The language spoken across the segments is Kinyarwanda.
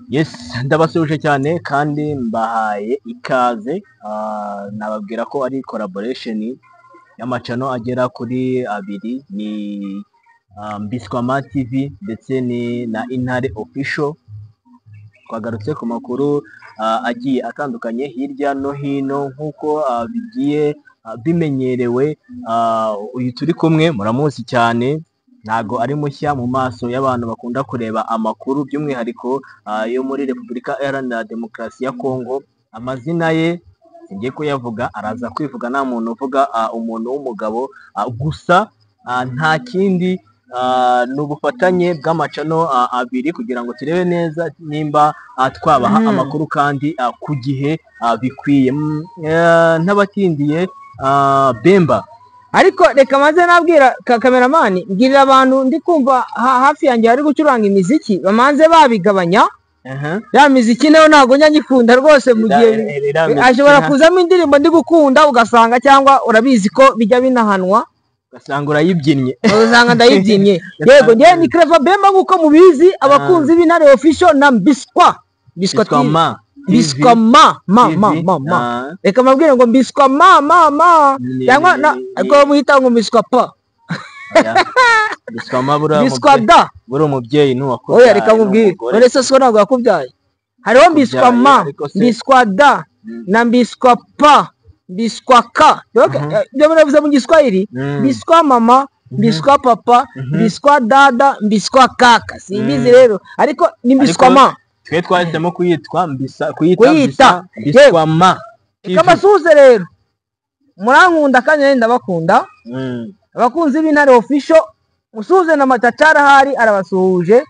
Yes, ndabasuje cyane kandi mbahaye ikaze. Nababwira ko ari collaboration y'amacano agera kuri abiri, ni Mbiswama TV ndetse na Intare Official. Twagarutse ku makuru agiye atandukanye hirya no hino nk'uko bigiye bimenyerewe. Uyu turi kumwe muramuzi cyane, ntago ari mushya mu maso y'abantu bakunda kureba amakuru by'umwihariko yo muri Repubulika Iharanira Demokarasi ya Kongo. Amazina ye singiye kuyavuga, araza kwivuga, nta muntu uvuga umuntu w'umugabo gusa, nta kindi ni ubufatanye bw'amacano abiri kugira ngo turebe neza nimba twabaha amakuru kandi ku gihe bikwiye. N'abatindiye Bemba, ariko reka maze nabwira kameramani, mbwirira abantu ndi kumva hafi yanjye hari gucuranga imiziki bamanze babigabanya. Ya miziki nayo ntago njya nyikunda rwose, mu gihe ashobora kuzamo indirimbo ndi gukunda ugasanga, cyangwa urabizi ko bijya binahanwa ugasanga urayibyinnye, usanga ndayibyinnye. Yego, njye ni Clever Bemba nk'uko mubizi, abakunzi b'Intare Official na Mbiswama reka mabwire ngo Mbiswama cyangwa ariko muhita ngo Mbiswapa Mbiswada buri umubyeyi n'uwakubyaye. Oya, reka mubwire, uretse so ntabwo yakubyaye. Hariho Mbiswama, Mbiswada na Mbiswapa, Mbiswaka. Ndio mnavuza mu Giswahili, Mbiswa mama, Mbiswa papa, Mbiswa dada, Mbiswa kaka. Simbizi rero, ariko ni Mbiswama. Twe twahisemo kuyita Mbiswama. Kama suze rero, murankunda kandi ndabakunda. Abakunzi b'Intare Official, musuze na Matachara hari arabasuhuje.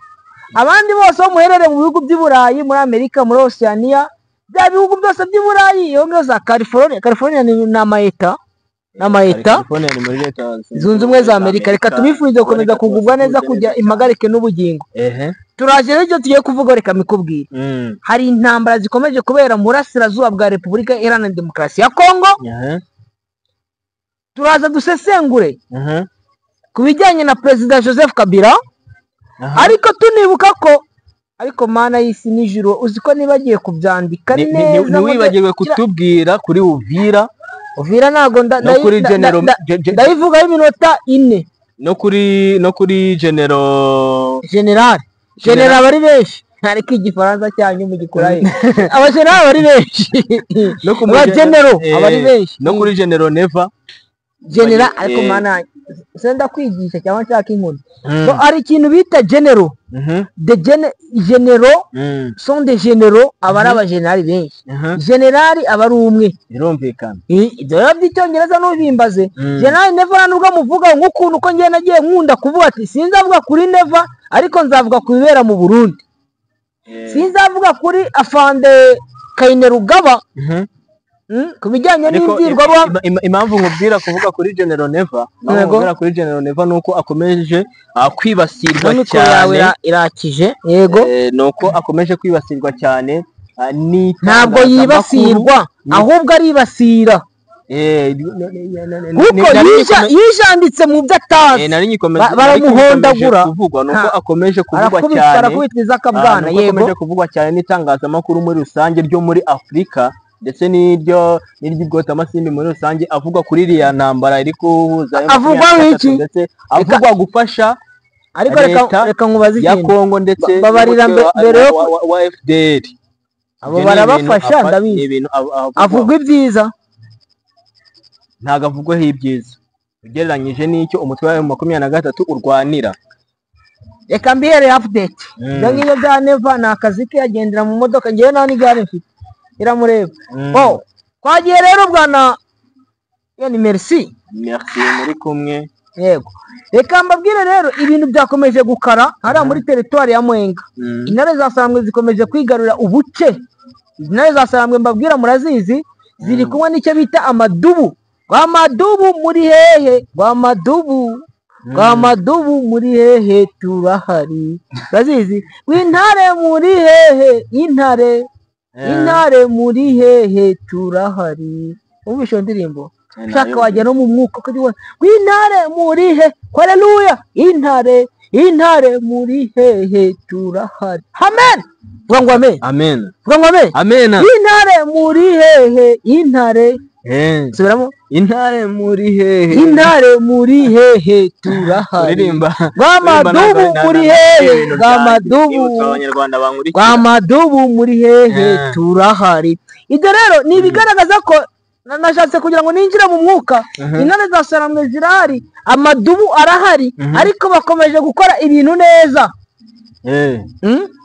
Abandi bose bo muherere mu bihugu by'Iburayi, muri Amerika, muri Oceania, bya bihugu byose by'Iburayi, yo za California ni Amaeta Zunze Ubumwe za Amerika. Reka tubifurize gukomeza kugubwa neza, kujya impagarike n'ubugingo. Turaje rero icyo tugiye kuvuga, reka mikubwira. Hari intambara zikomeje kubera mu burasirazuba bwa Repubulika Iharanira Demokarasi ya Kongo. Turaza dusesengure ku bijyanye na Perezida Joseph Kabila, ariko tunibuka ko, ariko mana y'isi n'ijuru, uziko nibagiye kubyandika neza. Ntiwibagirwe kutubwira kuri Uvira ntago ndabivugaho iminota 4 no kuri general bari benshi, ariko igifaransa cyanyu mu gikurahe abageneral bari benshi, abari benshi no kuri General Neva general. Ariko mana senda kwigisha cyangwa nshaka inkuru, so ari ikintu bita general general sont des généraux, abari abagenerali benshi. Generali abari umwe, birumvikana. Ibyo by'icyongereza n'ubimbaze. General Neva nubwo muvuga nk'ukuntu uko ngiye nagiye nkunda kuvuga ati sinzavuga kuri Neva, ariko nzavuga ku bibera mu Burundi. Sinzavuga kuri Afande Kainerugaba ku bijyanye n'imbwirwaruhame. Impamvu nkubwira kuvuga kuri General Neva, nuko akomeje kwibasirwa cyane. Irakije, yego, nuko akomeje kwibasirwa cyane. Ntabwo yibasirwa, ahubwo aribasira, kuko yijanditse mu byo atazi, baramuhondagura. Nuko akomeje kuvugwa cyane, akomeje kuvugwa cyane n'itangazamakuru muri rusange ryo muri Afurika, ndetse n'iry'ibwota amasimbi muri rusange. Avuga kuri iriya ntambara iri kuhuza, ndetse avugwa gufasha reka nkubaze ya Kongo ndetse babarira mbere wa FDL. Abo barabafasha ndabizi. Avugwa ibyiza, ntago avugwaho ibyiza ugereranyije n'icyo umutwe wa 23 urwanira. Reka mbere update ibyo bya Neva, ni akazi ke, yagendera mu modoka. Ngewe naho n'igare mfite iramureba. Twagiye rero bwana, ni merci muri kumwe. Yego, reka mbabwire rero, ibintu byakomeje gukara hariya muri teritwari ya Mwenga. Intare za Sarambwe zikomeje kwigarurira ubuce. Intare za Sarambwe mbabwira murazizi, ziri kumwe n'icyo bita amadubu. Amadubu muri hehe? Amadubu muri hehe? Turahari. Urazizi? Intare muri hehe? Intare muri hehe? Turahari. Umvisho ndirimbo, shaka wajya no mu mwuka, kuko intare muri he? Haleluya. Intare intare muri hehe turahari. Amen. Vuga ngo amen. Amen. Vuga ngo amen. Amen. Intare muri hehe, intare. Subiramo. Intare muri hehe. Intare muri hehe turahari. Uririmba. Rwamadubu muri hehe, Rwamadubu. Abanyarwanda bankurikira. Rwamadubu muri hehe turahari. Ibyo rero ni ibigaragaza ko nashatse kugira ngo ninjire mu mwuka. Intare za Saramwe zirahari, amadubu arahari, ariko bakomeje gukora ibintu neza.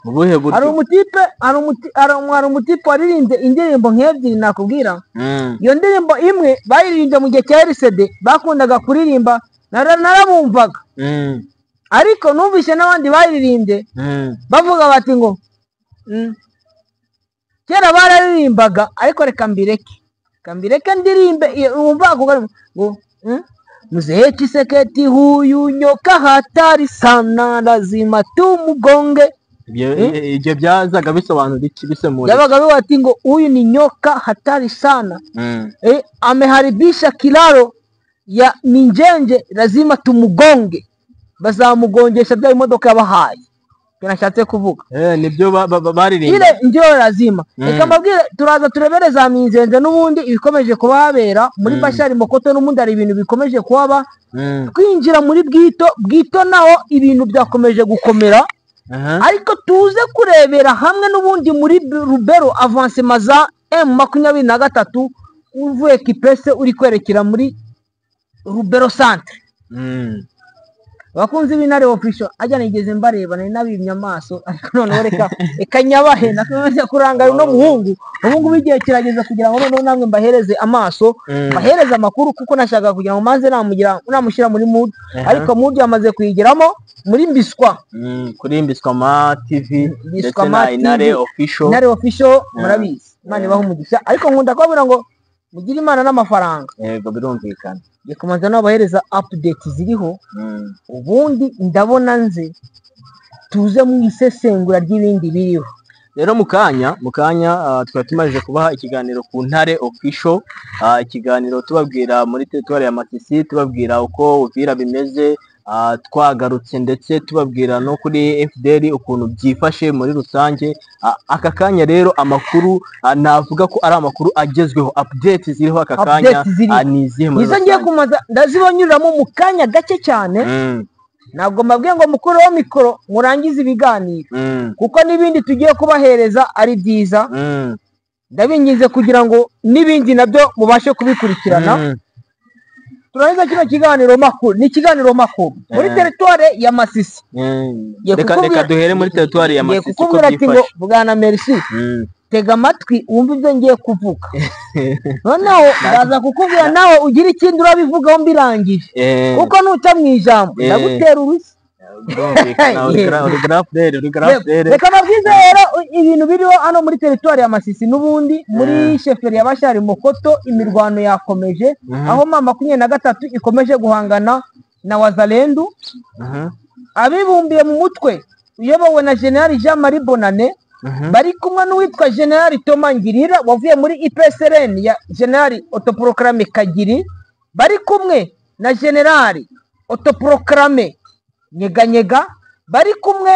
Ubuhe buryo? Hari umutipe waririmbye indirimbo nk'ebyiri nakubwira. Iyo ndirimbo imwe bayiririmbye mu gihe cya RCD, bakundaga kuririmba, narabumvaga. Ariko numvise n'abandi bayiririmbye bavuga bati ngo kera bararirimbaga, ariko reka mbireke ndirimbe. Wumva ngo Mzee Chiseketi huyu nyoka hatari sana, lazima tumugonge. Ibyo byazaga bisobanura iki? Bisemura yabaga bati ngo huyu ni nyoka hatari sana, ameharibisha kilalo ya Minjenje, lazima tumugonge. Bazamugongesha bya imodoka yabahaye. Nashatse kuvuga nibyo baririmba. Ile ndio lazima. Reka mbabwire, turaza turebereza Minjenje n'ubundi ibikomeje kubahabera muri Bashari Mokoto, n'ubundi ari ibintu bikomeje kuba. Twinjira muri bwito naho ibintu byakomeje gukomera. Ariko tuze kurebera hamwe n'ubundi muri Rubero avancement za M23 uvuye Kipese uri kwerekera muri Rubero centre. Bakunzi b'Intare official ajya nigeze mbareba nari nabimye amaso, ariko none reka nyabahe nakomeje kuranga no muhungu. Ubu bigiye kirageza kugira ngo none namwe mbahereze amaso, mbahereze amakuru, kuko nashaka kugira ngo manze namushyira muri mood. Ariko mood yamaze kuyigeramo muri Mbiswa, kuri Mbiswa ma TV ndetse na Intare official murabizi. Imana ibaho umugisha, ariko nkunda kubabwira ngo mugire Imana n'amafaranga. Yego birumvikana. Kumanza nabahereza update ziriho, ubundi ndabona nze tuze mu isesengura ry'ibindi biriho. Rero mukanya twari tumaze kubaha ikiganiro ku Ntare official, ikiganiro tubabwira muri territoire ya Masisi, tubabwira uko Uvira bimeze, twagarutse ndetse tubabwira no kuri FDL ukuntu byifashe muri rusange. Aka kanya rero amakuru navuga ko ari amakuru agezweho, update ziriho aka kanya nizihe muri rusange. Ngiye kumaza ndazibonyuramo mu kanya gake cyane. Ntabwo mbabwiye ngo mukuru wa mikoro murangize ibiganiro, kuko n'ibindi tugiye kubahereza ari byiza. Ndabingize kugira ngo n'ibindi nabyo mubashe kubikurikirana. Turaheza kino kiganiro makuru, ni kiganiro makuru muri territoire ya Masisi. Reka duhere muri territoire ya Masisi ko byifashe. Vugana merci. Tega amatwi wumva ibyo ngiye kuvuga. Noneho ndaza kukubwira nawe ugira ikindi urabivugaho mbirangije, kuko nuca mu ijambo ndagutera urushyi. Reka nabwize rero ibintu biriho hano muri territoire ya Masisi, n'ubundi muri sheferi ya Bashari Mokoto imirwano yakomeje, aho mama 23 ikomeje guhangana na Wazalendo. Abibumbiye mu mutwe uyobowe na General Jean Marie Bonane, bari kumwe n'uwitwa General Thomas Ngirira wavuye muri IPSRN ya General Autoproclame Kagiri, bari kumwe na General Autoproclame Nyeganyega, bari kumwe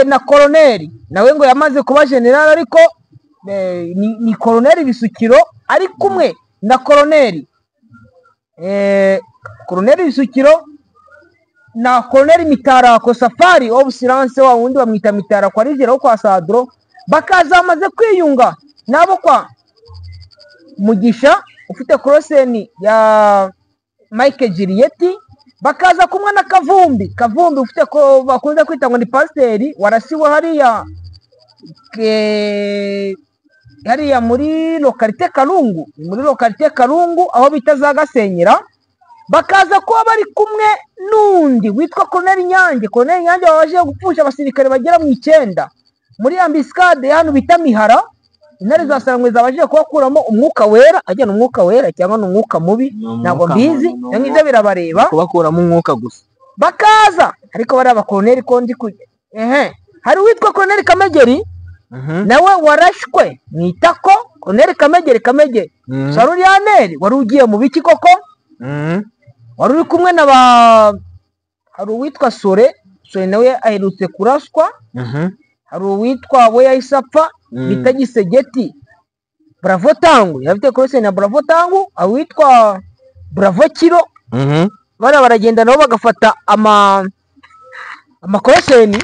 na Colonel nawe ngo yamaze kuba General, ariko ni Colonel Bisukiro, ari kumwe na Colonel Bisukiro na Colonel Mitarako Safari Obsilence wa wundi bamwita Mitarako arijera ho kwa Sadro, bakaza bamaze kwiyunga nabo kwa Mugisha ufite crosseni ya Mike Juliet, bakaza kumwe na Kavumbi ufite ko bakunze kwita ngo ni pasiteri warasiwe hariya muri lokalite Kalungu aho bita za Gasenyera. Bakaza kuba bari kumwe n'undi witwa Colonel Nyange waje gupfusha abasirikare bagera mu 9 muri ambiscade hano bita Mihara. Intare za Saramwe zabaje kubakuramo umwuka wera, ajyana umwuka wera cyangwa n'umwuka mubi ntabwo mbizi, ngize birabareba kubakuramo umwuka gusa. Bakaza ariko bari abakoloneli kondi hari witwa Colonel Kamegeri nawe warashwe mwitako. Colonel Kamegeri Sarurianeri wari ugiye mu biki koko, wari uri kumwe na hari uwitwa Sore so nawe aherutse kuraswa. Hari uwitwa we yahise apfa bita Gisegeti Bravo Tangu, yafite crossing na Bravo Tangu, awitwa Bravo Kiro. Bana baragenda nabo bagafata amakoroseni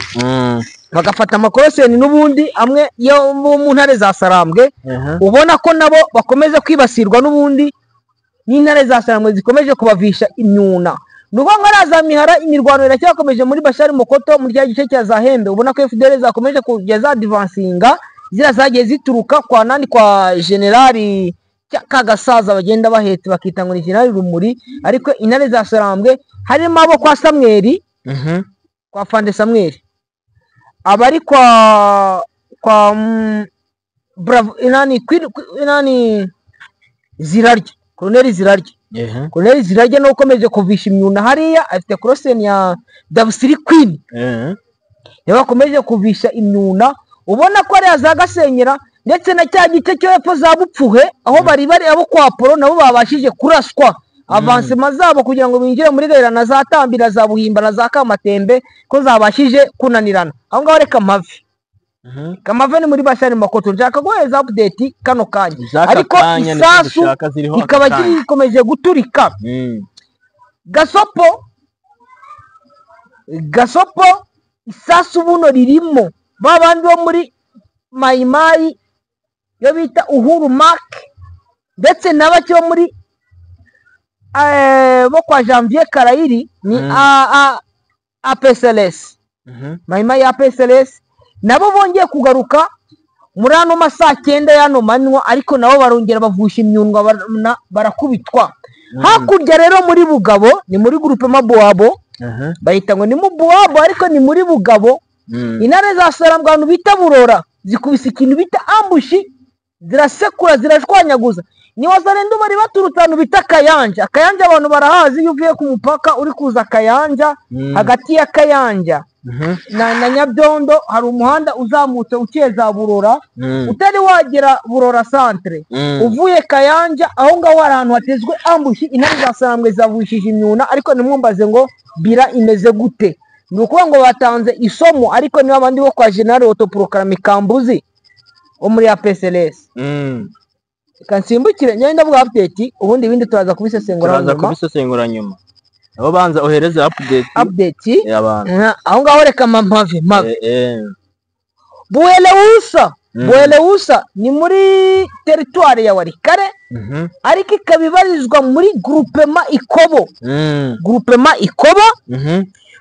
bagafata amakoroseni n'ubundi amwe yo mu ntare za Sarambwe. Ubona ko nabo bakomeze kwibasirwa n'ubundi n'intare za Sarambwe zikomeje kubavisha imyuna. Nuko ngaraza mihara imirwano iracyakomeje muri Bashari Mokoto muri cya gice cya Zahembe. Ubona ko FDL zakomeje kugeza advancinga zira zagiye zituruka kwa nandi kwa generali Kagasaza bagenda bahetse bakita ngo ni generali Rumuri, ariko intare za Sarambwe harimo abo kwa Samweli kwa Fande Samweli, abari kwa Bravo inani Zirarye, Colonel Zirarye. Colonel Zirarye no ukomeje kuvisha imyuna hariya, afite crossing ya Davsiri Queen. Yabakomeje kuvisha imyuna, ubona ko ari azagasenyera ndetse na cya gice cyo hepfo za Bupfuhe aho bari abo kwa Polo nabo babashije kuraswa avancement zabo kugira ngo binjire muri Gaira na za Tambira za Buhimba na za Kamatembe ko zabashije kunanirana. Aho ngaho reka Mavi Kamave ni muri Bashari Mokoto nshaka guheza update kano kanya, ariko isasu ikaba gikomeje guturika. Gasopo isasu buno ririmo babandi bo muri Mayimayi yo bita Uhuru Mark ndetse n'abacyo muri bo kwa Janvier Karayiri ni APSLS. Mayimayi APSLS nabo bongeye kugaruka muri ano masaa 9 y'ano manywa, ariko nabo barongera bavusha imyundwa barakubitwa. Hakurya rero muri Bugabo ni muri groupe Mabuabo, bahita ngo ni mu Buabo ariko ni muri Bugabo. Intare za Sarambwe abantu bita Burora zikubise ikintu bita ambushi, zirasekura zirashwanyaguza. Ni wazarendo bari baturutanu bita Kayanja. Kayanja abantu barahazi yuvuye ku mupaka uri kuza Kayanja, hagati ya Kayanja na Nyabyondo hari umuhanda uzamutse ukeza Burora, utari wagera Burora centre, uvuye Kayanja aho ngaho hari ahantu hatezwe ambushi. Intare za Sarambwe zavushije imyuna, ariko nimwumbaze ngo bira imeze gute. Nuko ngo batanze isomo, ariko niba abandi bo kwa General Autoproclame Kambuzi wo muri APSLS. Kansimbukire nyenda bwa update, ubundi ibindi turaza kubisesengura nyuma. Abo banza ohereze update y'abantu. Aho ngaho reka Mave Bueleusa ni muri territoire ya Warikare, ariko ikabibarizwa muri groupement Ikobo.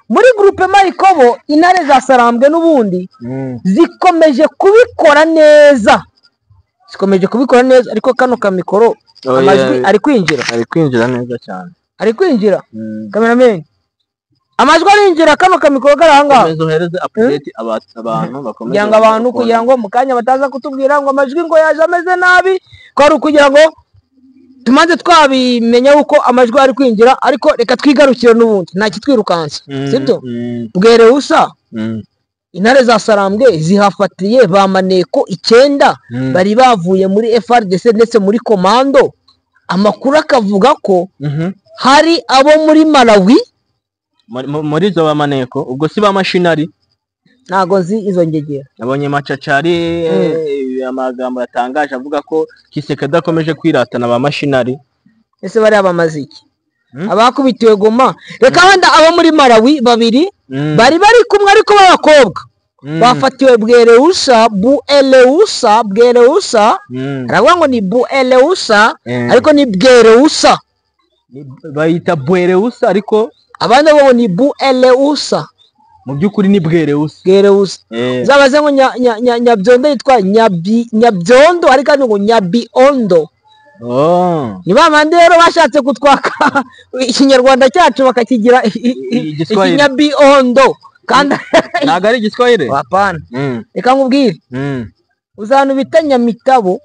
Muri groupement Ikobo intare za Sarambwe n'ubundi zikomeje kubikora neza, ariko kano kamikoro amajwi ari kwinjira neza cyane, ari kwinjira cameraman, amajwi arinjira kano kamikoro garahanga. Uhereze update abantu bakomeze yanga abantu kugira ngo mukanya bataza kutubwira ngo amajwi ngo yaje ameze nabi, ko ari kugira ngo tumanze twabimenya uko amajwi ari kwinjira. Ariko reka twigarukire n'ubundi nta kitwirukansa, sibyo? Bwereusa intare za Sarambwe zihafatiye ba maneko 9 bari bavuye muri FRDC ndetse muri komando. Amakuru akavuga ko hari abo muri Malawi muri zo ba maneko, ubwo si ba mashinari ntago nzi izo ngegera. Nabonye Macacari amagambo yatangaje avuga ko Kisekedi akomeje kwiratana ba mashinari. Ese bari abamaziki abakubitiwe Goma. Reka wenda abo muri Malawi babiri bari kumwe ariko b'abakobwa bafatiwe Bwereusa aravuga ngo ni Bueleusa ariko ni Bwereusa, bayita Bwereusa ariko abandi bo ni Bueleusa. Mu byukuri ni Bwereusa. Zabaze ngo Nyabyondo yitwa Nyabyondo ariko ngo Nyabiondo. Ni bamande rero bashatse kutwaka ikinyarwanda cyacu bakakigira Nyabiondo kandi naga ari Igiswahili. Hapana. Reka nkubwire uzantu bita Nyamitabo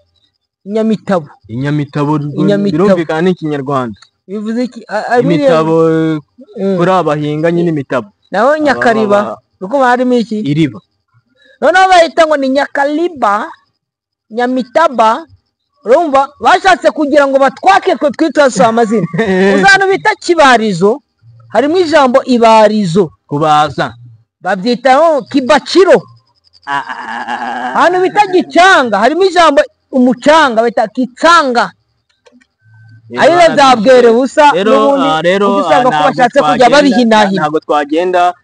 birumvikana ni ikinyarwanda. Bivuze iki? Imitabo kuri abahinga nyine imitabo. Naho Nyakariba uko barimo iki? Iriba. None bayita ngo ni Nyakaliba, Nyamitaba. Urumva bashatse kugira ngo batwake ko twitasa amazina. Uzantu bita Kibarizo harimo ijambo ibarizo, kubaza. babyitaho kibaciro. Hano bita gicanga, harimo ijambo umucanga bita kicanga. Ayo zabwere busa rero usanga ko bashatse kujya babihinahina. Ntabwo twagenda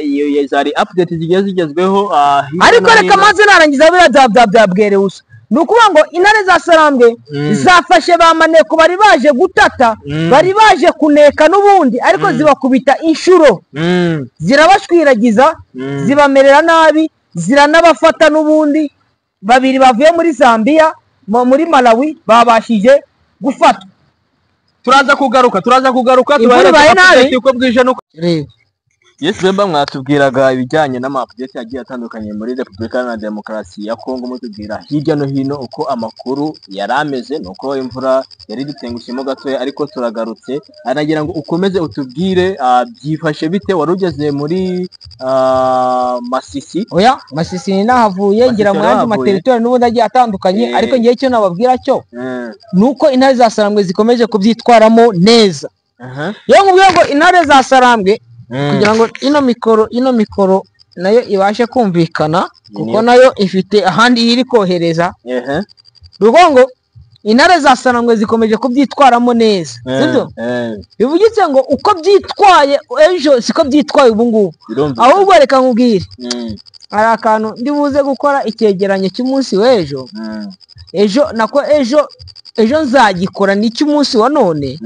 iyo zari update zigezweho ariko reka maze narangiza byabwere busa. Nukuvuga ngo intare za Sarambwe zafashe bamaneko bari baje gutata, bari baje kuneka n'ubundi, ariko zibakubita inshuro, zirabashwiragiza, zibamerera nabi, ziranabafata n'ubundi. Babiri bavuye muri Zambia, muri Malawi babashije gufata. Turaza kugaruka tubaye uko bwije nuko Yes Bemba, mwatubwiraga ibijyanye n'amapudeti yagiye atandukanye muri Repubulika Iharanira Demokarasi ya Kongo, mutubwira hirya no hino uko amakuru yarameze, nuko imvura yari dutengushemo gatoya, ariko turagarutse. Anagira ngo ukomeze utubwire byifashe bite, wari ugeze muri Masisi? Oya, Masisi ni nahavuye ngira mu yandi materitoire n'ubundi agiye atandukanye, ariko ngiye cyo nababwira cyo nuko intare za Sarambwe zikomeje kubyitwaramo neza. Yo nkubwiye ngo intare za Sarambwe kugira ngo ino mikoro nayo ibashe kumvikana, kuko nayo ifite ahandi iri kohereza. Rugongo intare za Sarambwe zikomeje kubyitwaramo neza, sibyo? Bivugitse ngo uko byitwaye ejo siko byitwaye ubu ngubu. Ahubwo reka nkubwire, hari akantu ndi buze gukora icyegeranyo cy'umunsi w'ejo. Ejo nzagikora n'icyo umunsi wa none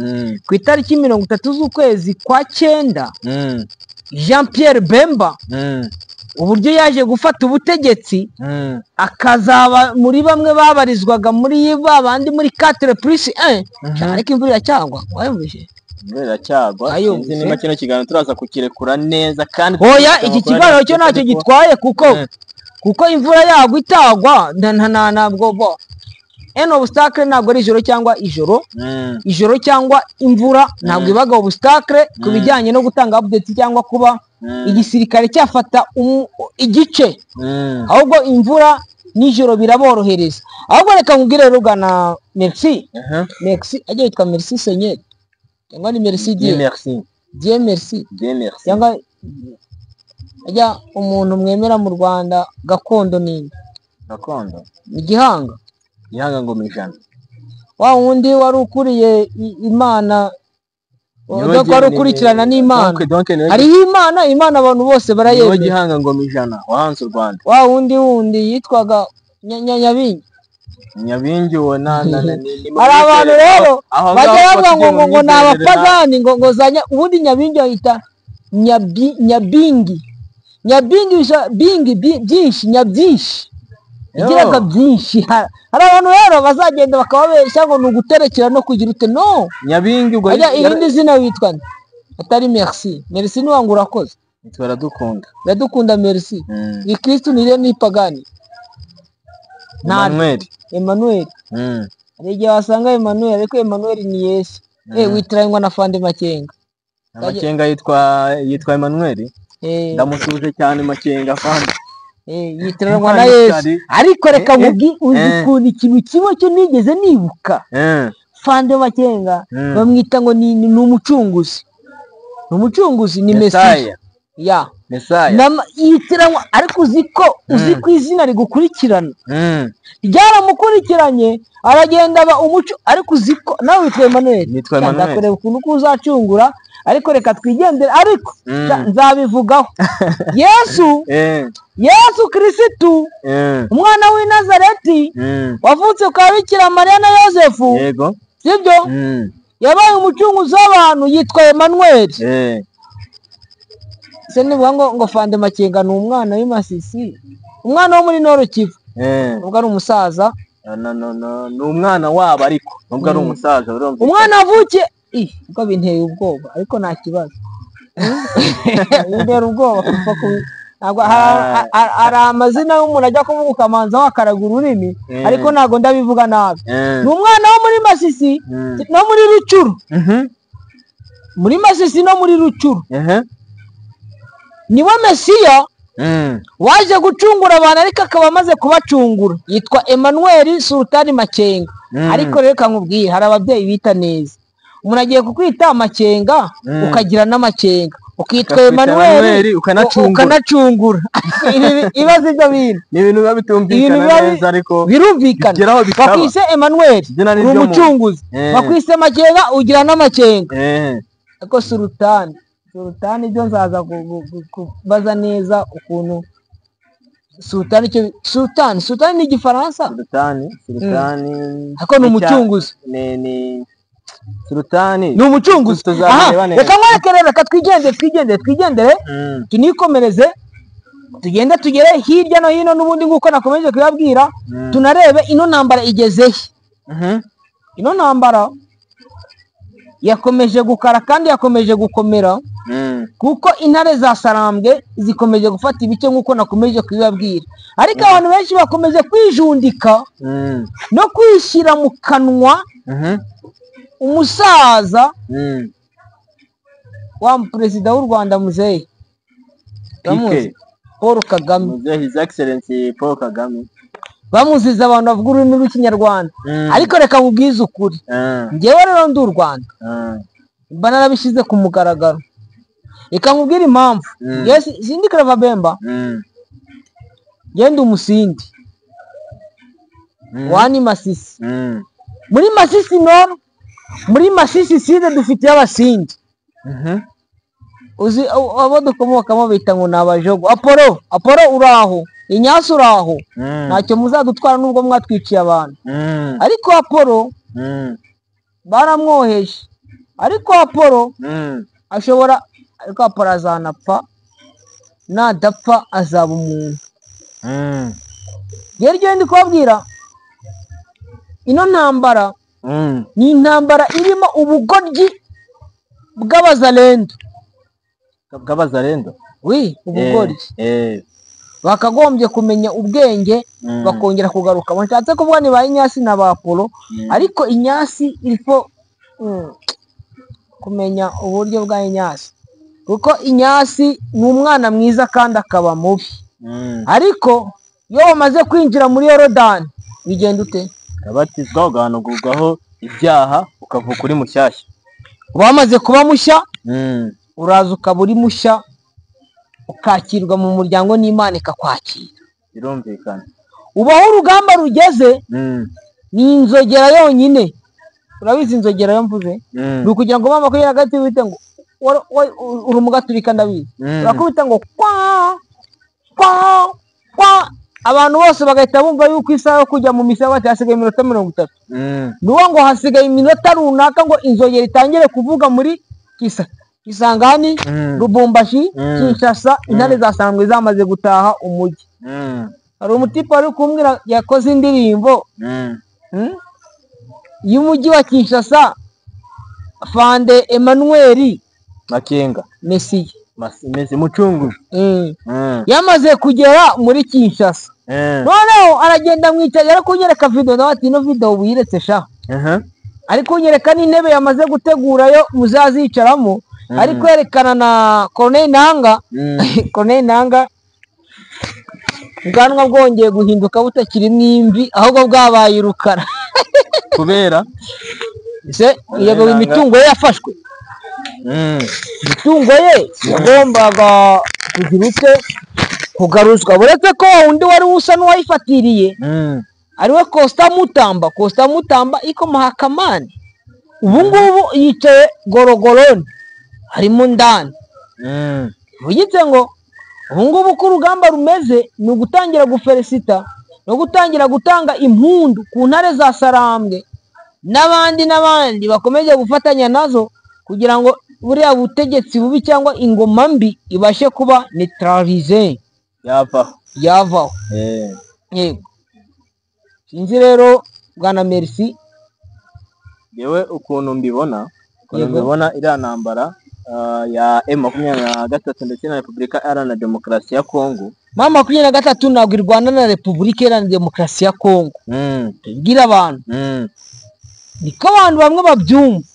ku itariki 30 z'ukwezi kwa 9. Jean Pierre Bemba uburyo yaje gufata ubutegetsi, akazaba muri bamwe babarizwaga muri babandi muri 4+1. Ariko imvura iracyagwa, wayumvise? Imvura iracyagwa. Sinzi niba kino kiganiro turaza kukirekura neza kandi oya, iki kiganiro cyo ntacyo gitwaye kuko imvura yagwa itagwa ntabwo obstacle ntabwo ari ijoro cyangwa imvura ntabwo ibaga obstacle ku bijyanye no gutanga update cyangwa kuba igisirikare cyafata igice. Ahubwo imvura n'ijoro biraborohereza. Ahubwo reka nkubwire rugana merci agiye yitwa merci Seigneur cyangwa ni merci Dieu merci cyangwa ajya umuntu mwemera mu Rwanda gakondo ni Gihanga Ngoma ijana, wa wundi wari ukuriye Imana, wari ukurikirana n'Imana. Hariho Imana abantu bose barayemera. Gihanga Ngoma ijana wahanze u Rwanda. Wa wundi yitwaga Nyabingi wo hari abantu rero bajya bavuga ngo n'abapagani ngo zanya ubundi Nyabingi yita Nyabingi byinshi nyabyinshi igiraga byinshi. Hari abantu rero bazagenda bakababeshya ngo nuguterekera no kugira ute. No, Nyabingi ubwo irindi zina witwa atari merci ni wangu urakoze. Turadukunda merci. Ni Kristo ni pagani. Emmanuel. Igihe wasanga Emmanuel, ariko Emmanuel ni Yesu. Witiranywa na Fande Makenga. Makenga yitwa Emmanuel. Ndamusuje cyane Makenga Fande. Yitiranwa na Yesu. Ariko reka uzi ikintu kimwe cyo nigeze nibuka. Fande Makenga bamwita ngo ni umucunguzi. Ni Mesiya. Yitiranwa, ariko uzi ko izina rigukurikirana. Ryaramukurikiranye aragenda aba umuco, ariko uzi ko nawe witwa Emmanuel. Ndakureba ukuntu uzacungura, ariko reka twigendere. Ariko nzabivugaho. Yesu Kristo umwana w'i Nazareti wavutse kwa Bikira Mariya na Yosefu, sibyo? Yabaye umucunguzi w'abantu, yitwa Emmanuel. Se nivuga ngo Fande Makenga ni umwana w'Imasisi, umwana wo muri Nord Kivu. Ubwo ari umusaza. Ni umwana wabo, ariko nubwo ari umusaza umwana avuke uko binteye ubwoba, ariko nta kibazo. Bintera ubwoba ntabwo hari amazina y'umuntu ajya kuvuga ukamanza wakaragura ururimi, ariko ntabwo ndabivuga nabi. Ni umwana wo muri Masisi no muri Rucuru. Muri Masisi no muri Rucuru niwe Mesiya waje gucungura abantu, ariko akaba amaze kubacungura. Yitwa Emmanuel Sultani Makenga. Ariko reka nkubwire, hari ababyeyi bita neza. Umuntu agiye kukwita Makenga ukagira n'Amakenga, ukitwa Emmanuel ukanacungura ibibazo ibyo bintu ni ibintu biba bitumvikana neza ariko birumvikana bakwise Emmanuel uri umucunguzi bakwise Makenga ugira n'amakenga ariko Sultani ibyo nzaza kubaza neza ukuntu Sultani ni igifaransa ariko ni umucunguzi Sultani ni umucunguzi reka mwerekerere reka twigendere tunikomereze tugende tugere hirya no hino n'ubundi nk'uko nakomeje kubabwira tunarebe ino ntambara igezeye ino ntambara yakomeje gukara kandi yakomeje gukomera kuko intare za Sarambwe zikomeje gufata ibice nk'uko nakomeje kubibabwira ariko abantu benshi bakomeje kwijundika no kwishyira mu kanwa umusaza wa perezida w'u Rwanda muzehe Paul Kagame His Excellency Paul Kagame bamuziza abantu bavuga ururimi rw'ikinyarwanda ariko reka nkubwize ukuri njyewe rero ndi u Rwanda mba narabishyize ku mugaragaro reka nkubwire impamvu sindi Claver Bemba ngende umusindi wani Masisi muri Masisi Nord muri Masisi Sud dufite abasindi uzi abo dukomokamo bita ngo nabajogo Apollo uraho Inyasi uraho ntacyo muzadutwara nubwo mwatwiciye abantu ariko Apollo baramwoheje ariko Apollo ashobora ariko Apollo azanapfa nadapfa azaba umuntu rero ndi kubabwira ino ntambara ni intambara irimo ubugoryi bw'abazalendo ubugoryi bakagombye kumenya ubwenge bakongera kugaruka bashatse kuvuga ni ba Inyasi na ba Apollo ariko Inyasi ilfo kumenya uburyo bwa Inyasi kuko Inyasi ni umwana mwiza kandi akaba mubi ariko iyo bamaze kwinjira muri Yorodani bigenda ute abatizwa ugahanagurwaho ibyaha ukavuka uri mushyashya bamaze kuba mushya uraza ukaba uri mushya ukakirwa mu muryango n'Imana ikakwakira birumvikana ubaho urugamba rugeze ni inzogera yonyine urabizi inzogera yo mvuze ni ukugira ngo mama kugira gati wite ngo uri umugaturika ndabizi urakubita ngo kwa abantu bose bagahita bumva yuko isaha yo kujya mu misa hasigaye iminota 30 nuwo ngo hasigaye iminota runaka ngo inzogera itangire kuvuga muri Kisangani Lubumbashi Kinshasa intare za Sarambwe zamaze gutaha umujyi hari umutipe ari kumbwira yakoze indirimbo y'umujyi wa Kinshasa Fande Emmanuel Makenga Messi mucunguzi yamaze kugera muri Kinshasa noneho aragenda mwicaye arakunyereka video nawe ati no video wiretse sha ariko unyereka n'intebe yamaze gutegurayo muzazicaramo ariko yerekana na Corneille Nanga ubwanwa bwongeye guhinduka butakiri mwimvi ahubwo bwabaye urukara kubera yego imitungo ye yafashwe imitungo ye yagombaga kugira ute kugaruzwa buretse ko undi wari usa n'uwayifatiriye ariwe Costa Mutamba iko mahakamani ubungubu yicaye gorogoroni harimo ndani bugitse ngo ubungubu ko urugamba rumeze ni ugutangira gufelicita no gutangira gutanga impundu ku ntare za Sarambwe n'abandi bakomeje gufatanya nazo kugira ngo buriya butegetsi bubi cyangwa ingoma mbi ibashe kuba neutralize yavaho yego sinzi rero bwana Merci yewe ukuntu mbibona iriya ntambara ya M23 ndetse na Repubulika Iharanira Demokarasi ya Kongo M23 ntabwo irwana na Repubulika Iharanira Demokarasi ya Kongo tubwira abantu niko abantu bamwe babyumva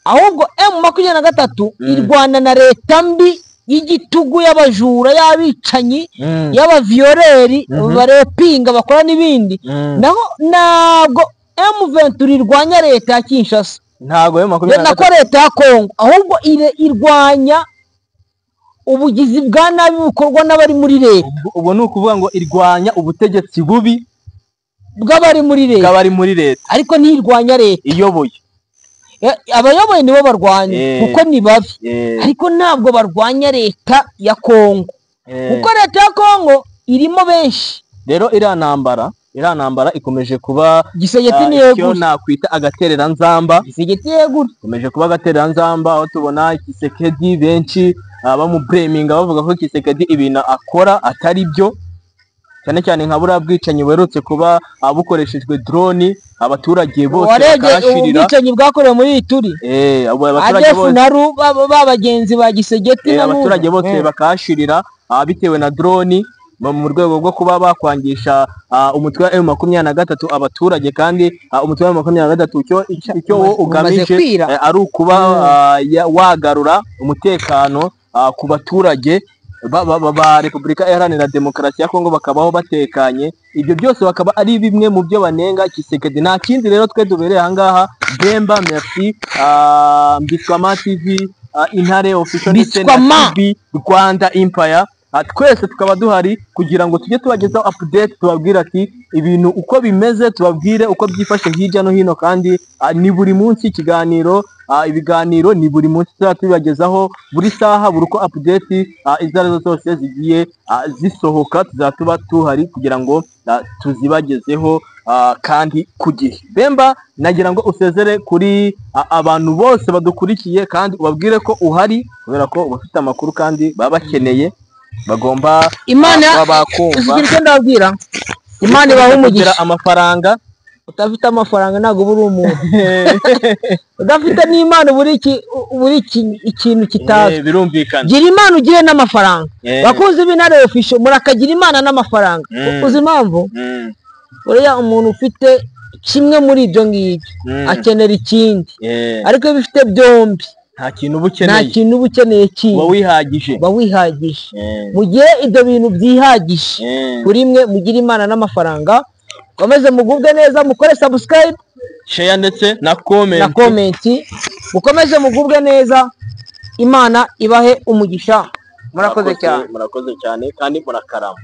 ahubwo M23 irwana na leta mbi y'igitugu y'abajura y'abicanyi y'abaviyoreri barepinga bakora n'ibindi naho ntabwo M23 irwanya leta ya Kinshasa ntago nako leta ya Kongo ahubwo irwanya ubugizi bwa nabi bukorwa n'abari muri leta. Ubwo ni ukuvuga ngo irwanya ubutegetsi bubi bw'abari muri leta ariko ntirwanya leta iyoboye. Abayoboye nibo barwanya kuko ni babi, ariko ntabwo barwanya leta ya Kongo kuko leta ya Kongo irimo benshi. Rero iriya ntambara ikomeje kuba Gisegeti niyo nakwita agaterera nzamba. Gisegeti yegura ikomeje kuba agaterera nzamba, aho tubona Gisegeti benshi bamupreminga bavuga ko Gisegeti ibintu akora atari byo, cyane cyane nka buriya bwicanyi werutse kuba bukoreshejwe drone, abaturage bose bakashirira. Ubwicanyi bwakorewe muri Ituri abaturage bose babagenzi ba Gisegeti abaturage bose bakashirira bitewe na drone mu rwego rwo kuba bakwangisha umutwe wa M23 abaturage. kandi umutwe wa M23 icyo wo ugamije ari ukuba wagarura umutekano ku baturage ba Repubulika Iharanira Demokarasi ya Kongo, bakabaho batekanye. Ibyo byose bakaba ari bimwe mu byo banenga Tshisekedi. Nta kindi rero twe dubereye ahangaha. Bemba merci, Mbiswama TV, Intare Official ndetse na TV Rwanda Empire, twese tukaba duhari kugira ngo tujye tubagezaho update, tubabwira ati ibintu uko bimeze, tubabwire uko byifashe hirya no hino. kandi ni buri munsi ikiganiro, ibiganiro ni buri munsi tubagezaho, buri saha, buri uko update izo arizo zose zigiye zisohoka tuzatuba tuhari kugira ngo tuzibagezeho kandi ku gihe. Bemba, nagira ngo usezere kuri abantu bose badukurikiye kandi ubabwire ko uhari kubera ko bafite amakuru kandi baba bakeneye, bagomba bakumva. Ndabwira Imana ibaha umugisha. Amafaranga utafite amafaranga ntago buri umuntu udafite n'Imana buri ikintu kitazi. Birumvikana, gira Imana ugire n'amafaranga. Bakuzi b'Intare Official murakagira Imana n'amafaranga. Uzi impamvu? Uriya umuntu ufite kimwe muri ibyo ngibyo akenera ikindi, ariko iyo bifite byombi nta kintu uba ukeneye kindi, uba wihagije. Mu gihe ibyo bintu byihagije kuri mwe, mugira Imana n'amafaranga. Komeze mugubwe neza, mukore subscribe, share ndetse na comment. Mukomeze mugubwe neza, Imana ibahe umugisha. Murakoze cyane kandi murakarama.